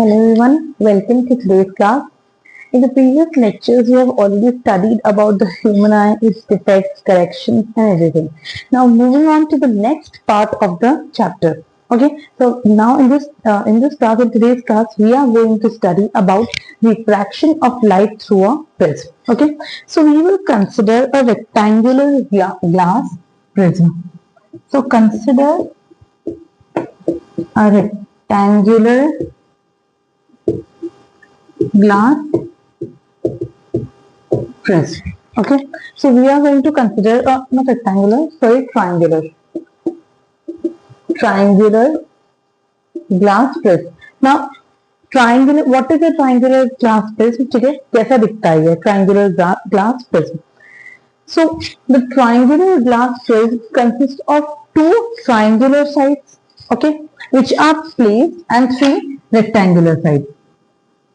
Hello everyone, welcome to today's class. In the previous lectures, we have already studied about the human eye, its defects, corrections and everything. Now moving on to the next part of the chapter. Okay, so now in this class, in today's class, we are going to study about refraction of light through a prism. Okay, so we will consider a rectangular glass prism. So consider a rectangular glass prism. Okay, so we are going to consider not rectangular, sorry, triangular glass prism. Now, triangular, what is a triangular glass prism? Okay, कैसा दिखता है ये triangular glass prism? So, the triangular glass prism consists of two triangular sides, okay, which are placed and three rectangular sides.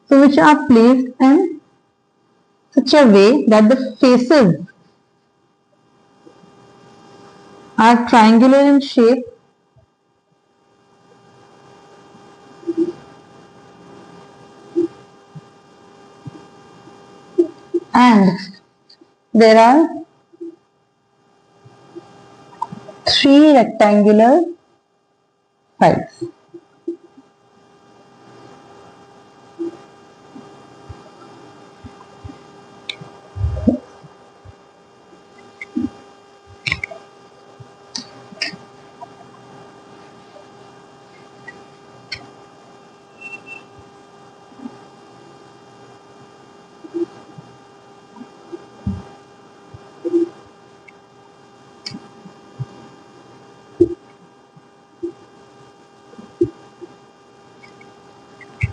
So, which are placed in such a way that the faces are triangular in shape and there are three rectangular sides.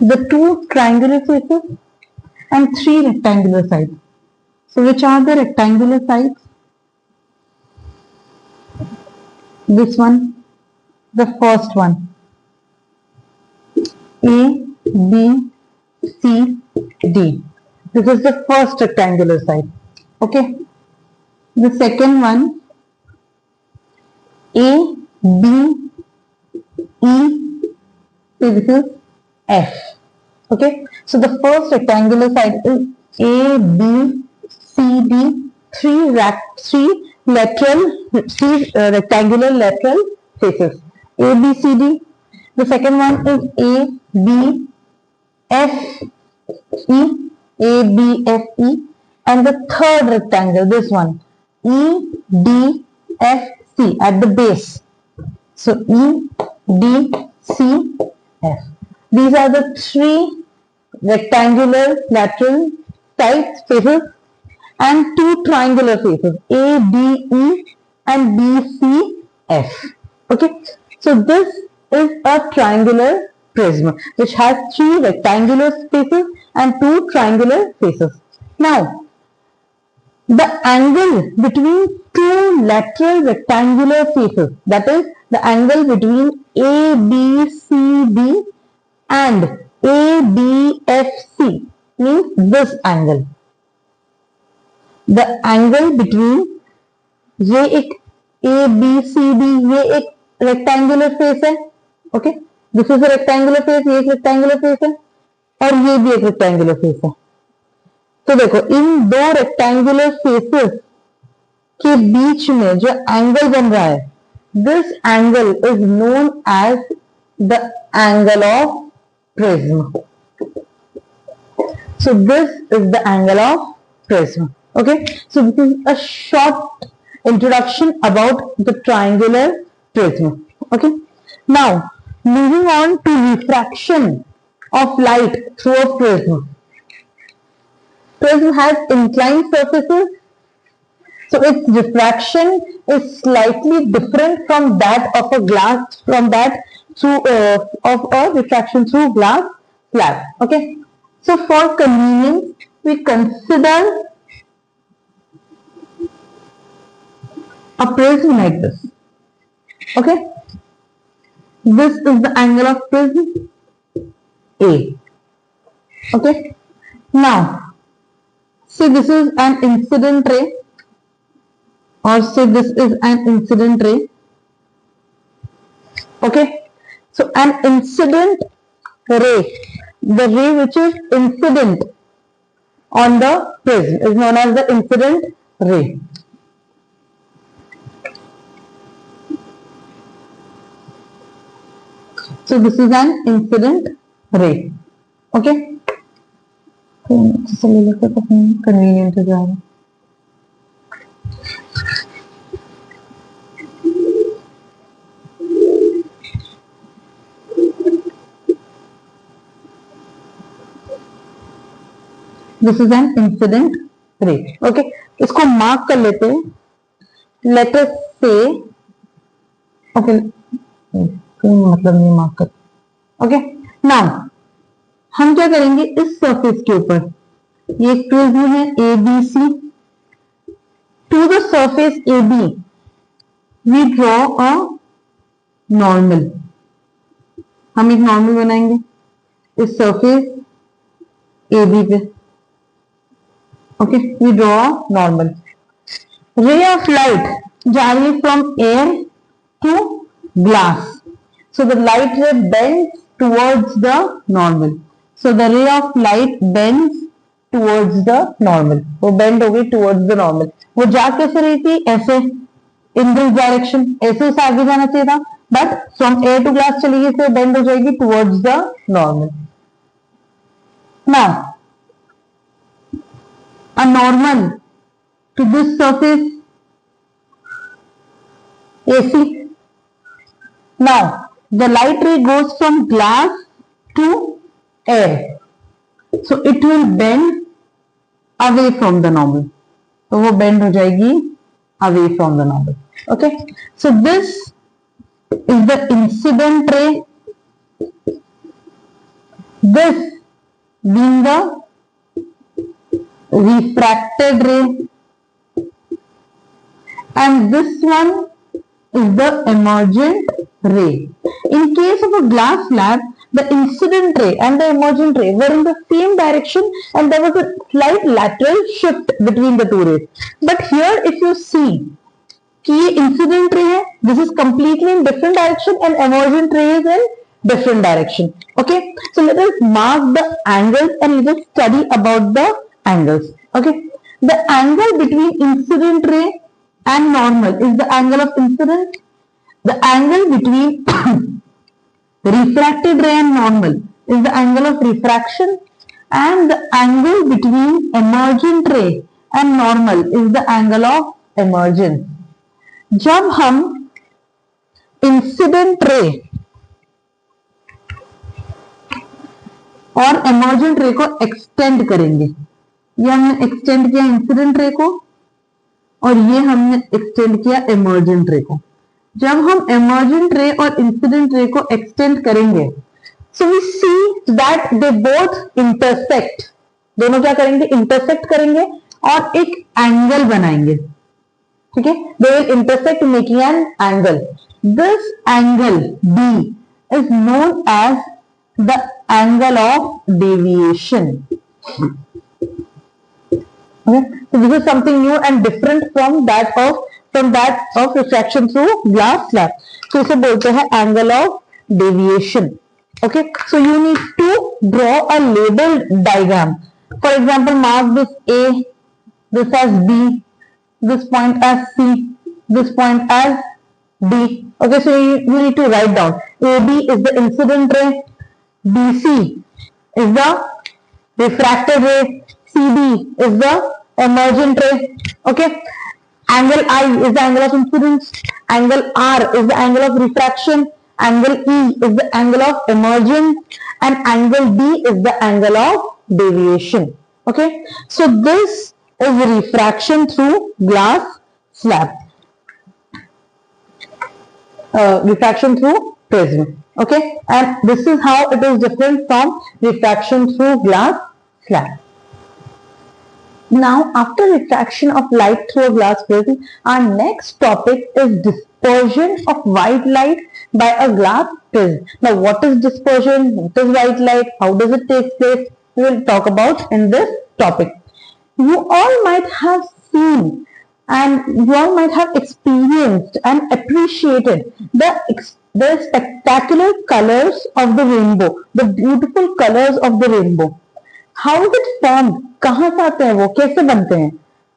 The two triangular faces and three rectangular sides. So which are the rectangular sides? This one, the first one, A, B, C, D. This is the first rectangular side. Okay. The second one, A, B, E, so this is F. Okay. So the first rectangular side is A, B, C, D, three rectangular lateral faces. A, B, C, D. The second one is A, B, F, E, A, B, F, E. And the third rectangle, this one, E, D, F, C at the base. So E, D, C, F. These are the three rectangular lateral sides faces and two triangular faces A, D, E and B, C, F. Okay, so this is a triangular prism which has three rectangular faces and two triangular faces. Now, the angle between two lateral rectangular faces, that is the angle between A, B, C, D and A, B, F, C means this angle. The angle between ये एक A, B, C, D ये एक rectangular face है, okay? This is a rectangular face, ये एक rectangular face है और ये भी एक rectangular face है. तो देखो इन दो rectangular faces के बीच में जो angle बन रहा है, this angle is known as the angle of prism. So this is the angle of prism. Okay, so this is a short introduction about the triangular prism. Okay, now moving on to refraction of light through a prism. Prism has inclined surfaces, so its refraction is slightly different from that of a glass, from that through of a refraction through glass slab. Okay, so for convenience, we consider a prism like this. Okay, this is the angle of prism A. Okay, now see this is an incident ray, or say this is an incident ray. Okay, so an incident ray the ray which is incident on the prism is known as the incident ray. So this is an incident ray. Okay. Convenient हो जा रहा है. This is an incident ray. Okay. इसको mark कर लेते हैं. Let us say, okay, मतलब नहीं मार्क कर. Okay. Now हम क्या करेंगे इस सरफेस के ऊपर, ये एक प्रिज्म है A B C. To the surface A B we draw a normal. हम एक नॉर्मल बनाएंगे इस सरफेस ए बी पे. Okay, we draw normal. Ray of light जा रही है from air to glass. So the light ray bends towards the normal. So the ray of light bends towards the normal. वो bend हो गई towards the normal. वो जा कैसे रही थी? ऐसे, in this direction. ऐसे उसे आगे जाना चाहिए था, but from air to glass चली गई, तो bend हो जाएगी towards the normal. Now a normal to this surface AC. Now the light ray goes from glass to air, so it will bend away from the normal. तो वो bend हो जाएगी away from the normal. Okay, so this is the incident ray, this being the refracted ray, and this one is the emergent ray. In case of a glass slab, the incident ray and the emergent ray were in the same direction, and there was a slight lateral shift between the two rays. But here if you see कि ये incident ray है, this is completely in different direction, and emergent ray is in different direction. Okay, so let us mark the angles and let us study about the angles. Okay, the angle between incident ray and normal is the angle of incidence. The angle between refracted ray and normal is the angle of refraction, and the angle between emergent ray and normal is the angle of emergence. जब हम incident ray और emergent रे को extend करेंगे, ये हमने extend किया incident ray को, और ये हमने एक्सटेंड किया emergent रे को. जब हम emergent ray और incident ray को एक्सटेंड करेंगे, so we see that they both intersect. दोनों क्या करेंगे? इंटरसेक्ट करेंगे और एक एंगल बनाएंगे. ठीक है, they will intersect making an angle. This angle B is known as the angle of deviation. Okay, so this is something new and different from that of refraction through glass slab. So इसे बोलते हैं angle of deviation. Okay, so you need to draw a labeled diagram. For example, mark this A, this as B, this point as C, this point as D. Okay, so you need to write down AB is the incident ray, BC is the refracted ray, CD is the emergent ray. Okay, angle I is the angle of incidence, angle R is the angle of refraction, angle E is the angle of emergence, and angle D is the angle of deviation. Okay, so this is refraction through glass slab, refraction through prism. Okay, and this is how it is different from refraction through glass slab. Now, after refraction of light through a glass prism, our next topic is dispersion of white light by a glass prism. Now, what is dispersion? What is white light? How does it take place? We will talk about in this topic. You all might have seen and you all might have experienced and appreciated the spectacular colors of the rainbow, the beautiful colors of the rainbow. How is it formed? कहाँ से आते हैं वो, कैसे बनते हैं?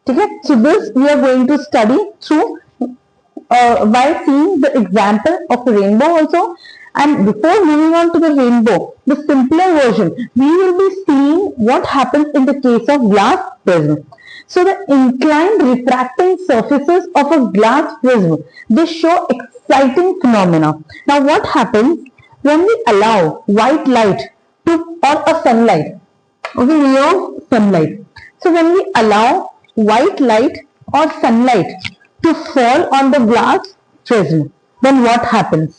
ठीक है, so this we are going to study through by seeing the example of rainbow also. And before moving on to the rainbow, the simpler version, we will be seeing what happens in the case of glass prism. So the inclined refracting surfaces of a glass prism, they show exciting phenomena. Now what happens when we allow white light to, or a sunlight, okay, ray of sunlight. So when we allow white light or sunlight to fall on the glass prism, then what happens?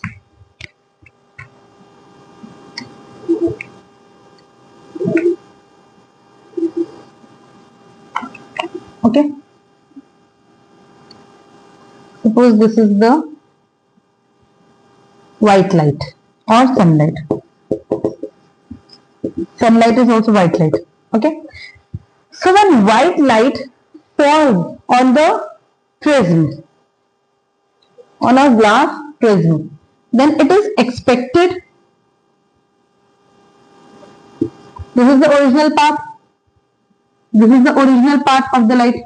Okay, suppose this is the white light or sunlight. Sunlight is also white light. Okay, so when white light falls on the prism, on a glass prism, then it is expected, this is the original path, this is the original path of the light.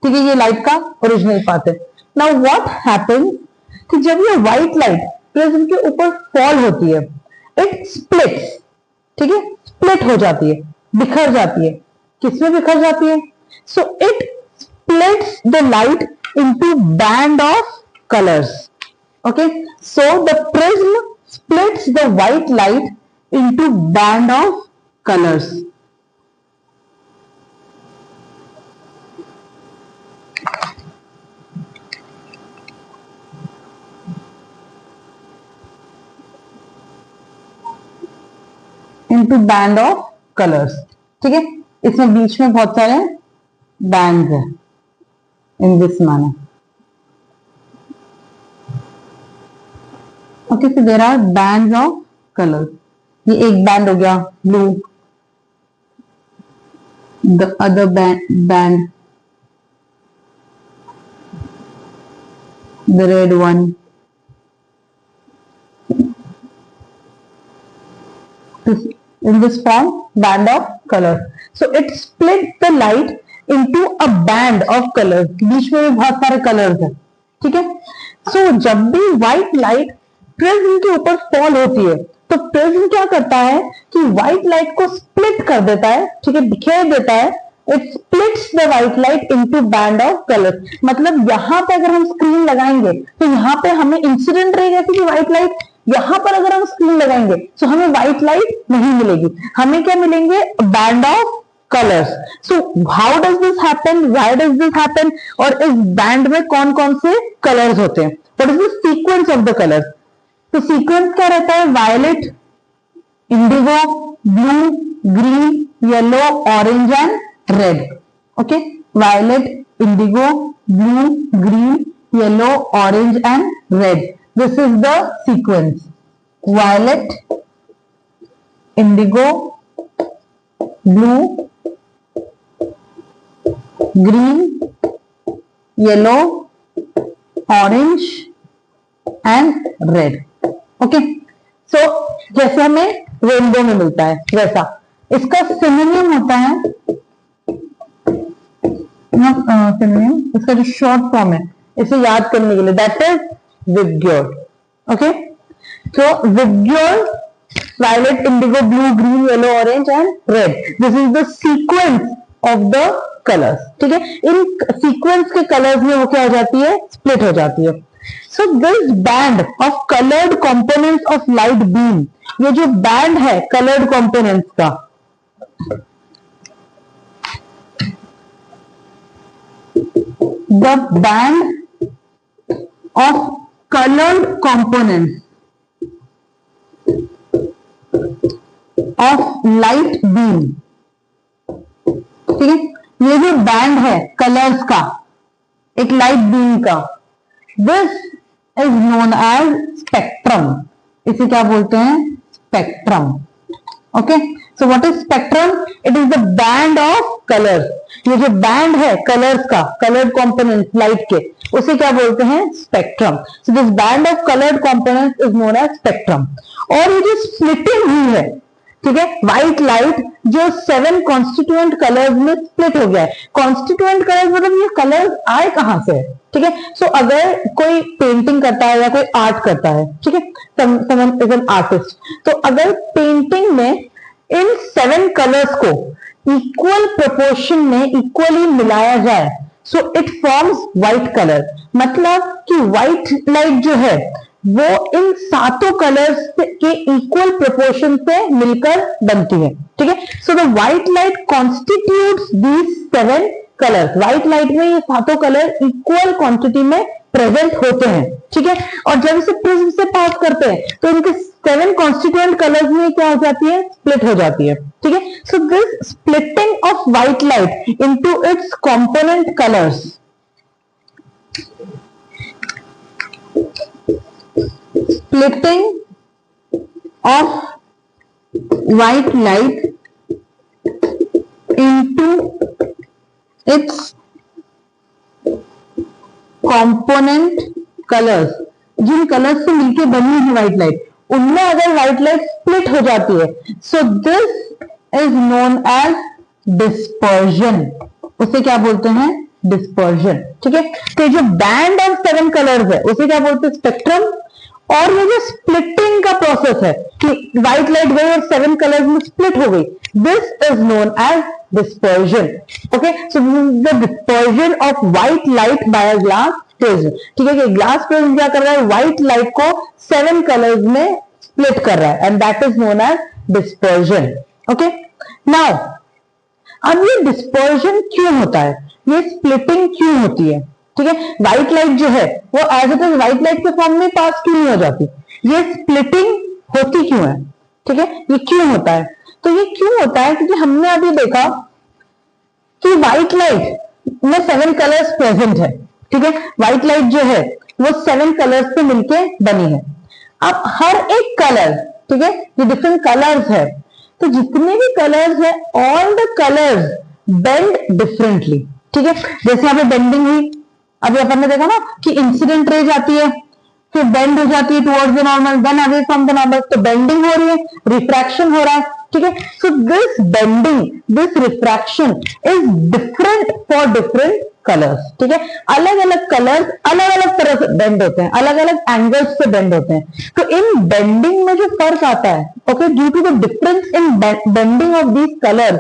ठीक है, ये light का original path है. Now what happens कि जब ये white light prism के ऊपर फॉल होती है, इट स्प्लिट्स. ठीक है, स्प्लिट हो जाती है, बिखर जाती है. किसमें बिखर जाती है? So it splits the light into band of colours. Okay, so the prism splits the white light into band of colours. Into band of colours. ठीक है, इसमें बीच में बहुत सारे बैंड्स हैं in this manner. Okay, so there are bands of colours. ये एक बैंड हो गया blue, the other band the red one. In this form, band of color. So it split the light into a band of colors. बीच में भी बहुत सारे colours हैं. ठीक है, सो जब भी व्हाइट लाइट प्रिज्म के ऊपर फॉल होती है, तो प्रिज्म क्या करता है कि व्हाइट लाइट को स्प्लिट कर देता है. ठीक है, बिखेर देता है. It splits the white light into band of colours. मतलब यहां पे अगर हम स्क्रीन लगाएंगे तो यहाँ पे हमें इंसिडेंट रहेगा कि व्हाइट लाइट. यहां पर अगर हम स्क्रीन लगाएंगे तो हमें व्हाइट लाइट नहीं मिलेगी, हमें क्या मिलेंगे? Band of colours. So how does this happen, why does this happen, और इस बैंड में कौन कौन से कलर्स होते हैं? What is the sequence of the colours? तो सीक्वेंस क्या रहता है? Violet, indigo, blue, green, yellow, orange and red. Okay, violet, indigo, blue, green, yellow, orange and red. This is the sequence: violet, indigo, blue, green, yellow, orange and red. Okay, so जैसे हमें rainbow में मिलता है वैसा इसका synonym होता है. Synonym इसका जो शॉर्ट फॉर्म है इसे याद करने के लिए, that is Vigor. Okay, so Vigor, violet, indigo, blue, green, yellow, orange and red. This is the sequence of the colors. ठीक है, इन sequence के colors में वो क्या हो जाती है? split हो जाती है. So this band of colored components of light beam, ये जो band है colored components का, the band of colored components of light beam. ठीक है, ये जो बैंड है कलर्स का एक लाइट बीम का, this is known as spectrum. इसे क्या बोलते हैं? Spectrum. Okay, so what is spectrum? It is the band of colours. ये जो बैंड है कलर्स का, कलर्ड कॉम्पोनेंट लाइट के, उसे क्या बोलते हैं? Spectrum. So this band of coloured component is known as spectrum. और ये जो स्प्लिटिंग हुई है, ठीक है, व्हाइट लाइट जो 7 कॉन्स्टिट्यूएंट कलर्स में स्प्लिट हो गया है। कॉन्स्टिट्यूएंट कलर्स मतलब ये कलर्स आए कहां से? ठीक है, सो अगर कोई पेंटिंग करता है या कोई आर्ट करता है, ठीक है, समवन इज एन आर्टिस्ट, तो अगर पेंटिंग में इन 7 कलर्स को इक्वल प्रोपोर्शन में इक्वली मिलाया जाए, so it forms white colour. मतलब कि व्हाइट लाइट जो है वो इन 7 कलर्स के इक्वल प्रोपोर्शन से मिलकर बनती है। ठीक है, so the white light constitutes these 7 colours. White light में ये 7 कलर इक्वल क्वांटिटी में प्रेजेंट होते हैं। ठीक है, और जब इसे प्रिज्म से पास करते हैं तो इनके 7 कॉन्स्टिट्यूएंट कलर्स में क्या हो जाती है? स्प्लिट हो जाती है। ठीक है, so this splitting of white light into its component colours, splitting of white light into its component colors, जिन कलर्स से मिलके बनी है व्हाइट लाइट, उनमें अगर व्हाइट लाइट स्प्लिट हो जाती है, so this is known as dispersion. उसे क्या बोलते हैं? डिस्पर्जन। ठीक है, तो जो बैंड ऑफ 7 कलर्स है उसे क्या बोलते हैं? स्पेक्ट्रम। और ये जो स्प्लिटिंग का प्रोसेस है कि व्हाइट लाइट गई और 7 कलर्स में स्प्लिट हो गई, this is known as dispersion. Okay, so the dispersion of white light by a glass prism. ठीक है, कि ग्लास प्रिज्म क्या कर रहा है? व्हाइट लाइट को 7 कलर्स में स्प्लिट कर रहा है, and that is known as dispersion. Okay, now अब ये डिस्पर्जन क्यों होता है? ये स्प्लिटिंग क्यों होती है? ठीक है, व्हाइट लाइट जो है वो as it is white light के फॉर्म में पास क्यों नहीं हो जाती? ये स्प्लिटिंग होती क्यों है? ठीक है, ये क्यों होता है? तो ये क्यों होता है क्योंकि हमने अभी देखा कि व्हाइट लाइट में 7 कलर्स प्रेजेंट है। ठीक है, व्हाइट लाइट जो है वो 7 कलर्स से मिलके बनी है। अब हर एक कलर, ठीक है, जो डिफरेंट कलर्स है, तो जितने भी कलर्स है, all the colours bend differently. ठीक है, जैसे यहाँ पे बेंडिंग हुई, अभी अपन ने देखा ना कि इंसिडेंट रे जाती है, फिर बेंड हो जाती है towards the normal, then away from the normal, तो बेंडिंग हो रही है, रिफ्रैक्शन हो रहा है। ठीक है, so this bending, this refraction is different for different colours. ठीक है, अलग अलग कलर्स अलग अलग तरह से बेंड होते हैं, अलग अलग एंगल्स से बेंड होते हैं। तो इन बेंडिंग में जो फर्क आता है, okay, due to the difference in bending of these colours,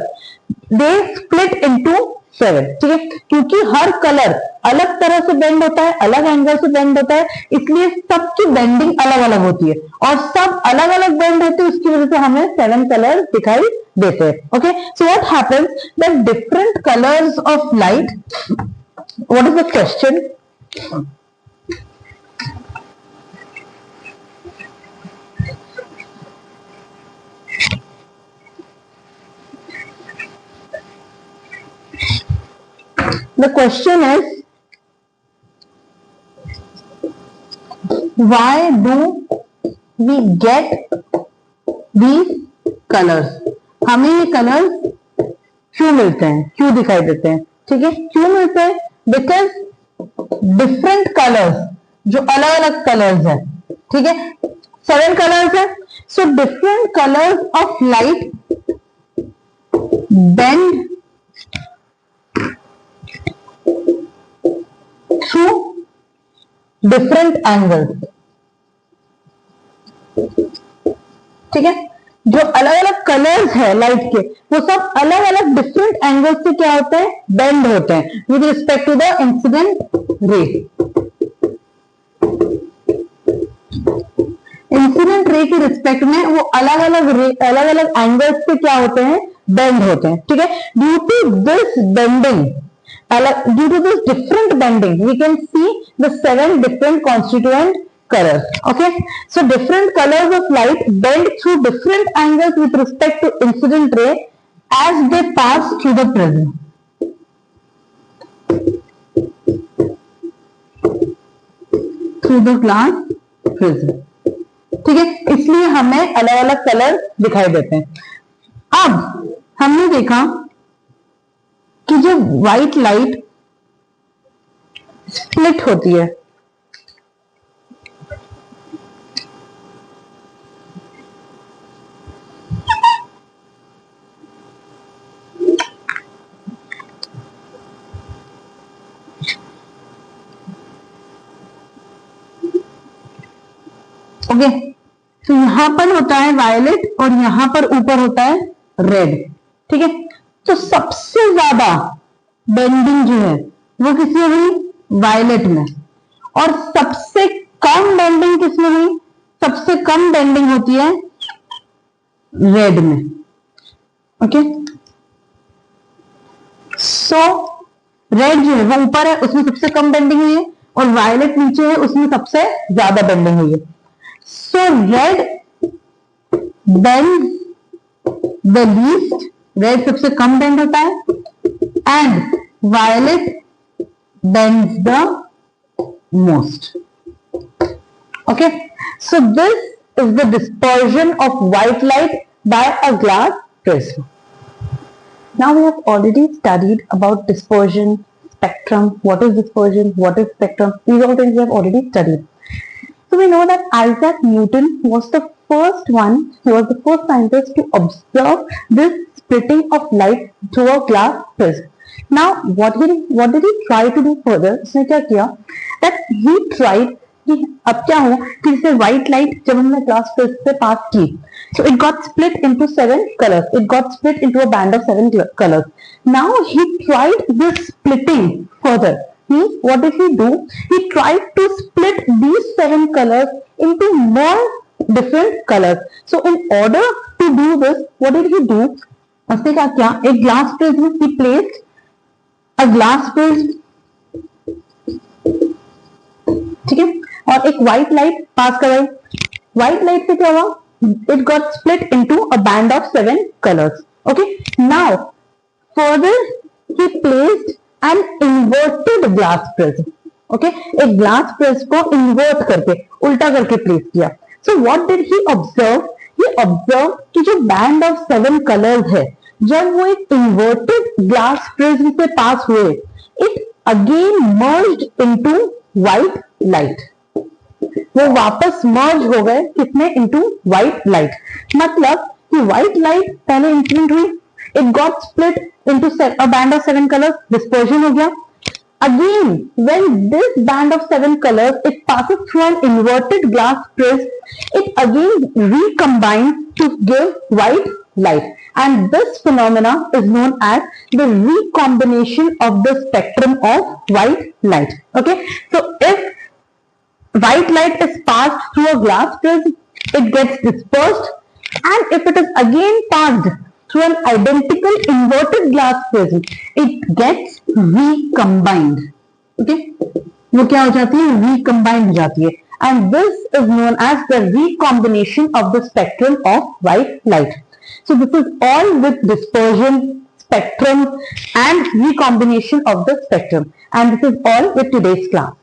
they split into 7। ठीक है, क्योंकि हर कलर अलग तरह से बेंड होता है, अलग एंगल से बेंड होता है, इसलिए सबकी बेंडिंग अलग अलग होती है, और सब अलग अलग बेंड होते हैं, उसकी वजह से हमें 7 कलर दिखाई देते हैं। Okay, so what happens that different colours of light, what is the question? The question is, why do we get these colors? हमें ये कलर्स क्यों मिलते हैं, क्यों दिखाई देते हैं? ठीक है, क्यों मिलते हैं? बिकॉज डिफरेंट कलर्स, जो अलग अलग कलर्स है, ठीक है, 7 कलर्स है, so different colours of light bend through different angles. ठीक है, जो अलग अलग कलर्स है लाइट के, वो सब अलग अलग डिफरेंट एंगल्स से क्या होते हैं? बेंड होते हैं with respect to the incident ray. Incident ray के रिस्पेक्ट में वो अलग अलग एंगल्स से क्या होते हैं? बेंड होते हैं। ठीक है, due to this bending, due to this different bending, we can see the 7 different constituent colors. Okay, so different colors of light bend through different angles with respect to incident ray as they pass through the prism. Through the glass prism. ठीक है, इसलिए हमें अलग अलग colour दिखाई देते हैं। अब हमने देखा कि जब व्हाइट लाइट स्प्लिट होती है ओके, तो यहां पर होता है वायलेट और यहां पर ऊपर होता है रेड, ठीक है। तो सबसे ज्यादा बेंडिंग जो है वो किसमें हुई? वायलेट में। और सबसे कम बेंडिंग किसमें हुई? सबसे कम बेंडिंग होती है रेड में। ओके, सो रेड जो है वो ऊपर है, उसमें सबसे कम बेंडिंग हुई है, और वायलेट नीचे है, उसमें सबसे ज्यादा बेंडिंग हुई है। So red bends the least, red सबसे कम बेंड होता है, and violet bends the most. Okay, so this is the dispersion of white light by a glass prism. Now we have already studied about dispersion, spectrum. What is dispersion? What is spectrum? These all things we have already studied. So we know that Isaac Newton was the first one, he was the first scientist to observe this splitting of light through a glass prism. Now what did he try to do further? उसने क्या किया? That he tried कि अब क्या हो कि जैसे white light जब हमने glass prism से पास की, so it got split into 7 colors. It got split into a band of 7 colors. Now he tried this splitting further. What did he do? He tried to split these 7 colors into more different colors. So in order to do this, what did he do? उसने क्या किया? एक glass prism, he placed a glass prism, ठीक है, और एक white light पास कराई। White light से क्या हुआ? It got split into a band of 7 colors. Okay. Now further he placed an inverted glass prism. Okay, एक glass prism को invert करके, उल्टा करके place किया। So what did he observe? He observed कि जो band of 7 colors है, जब वो एक inverted glass prism से पास हुए, it again merged into white light. वो वापस merge हो गए किसमें? into white light. मतलब कि white light पहले इंसिडेंट हुई, it got split into a band of 7 colors, dispersion हो गया। Again, when this band of 7 colors it passes through an inverted glass prism, it again recombines to give white light, and this phenomena is known as the recombination of the spectrum of white light. Okay, so if white light is passed through a glass prism, it gets dispersed, and if it is again passed through an identical inverted glass prism, it gets recombined. Okay, वो क्या हो जाती है? Recombined हो जाती है, and this is known as the recombination of the spectrum of white light. So this is all with dispersion, spectrum, and recombination of the spectrum, and this is all with today's class.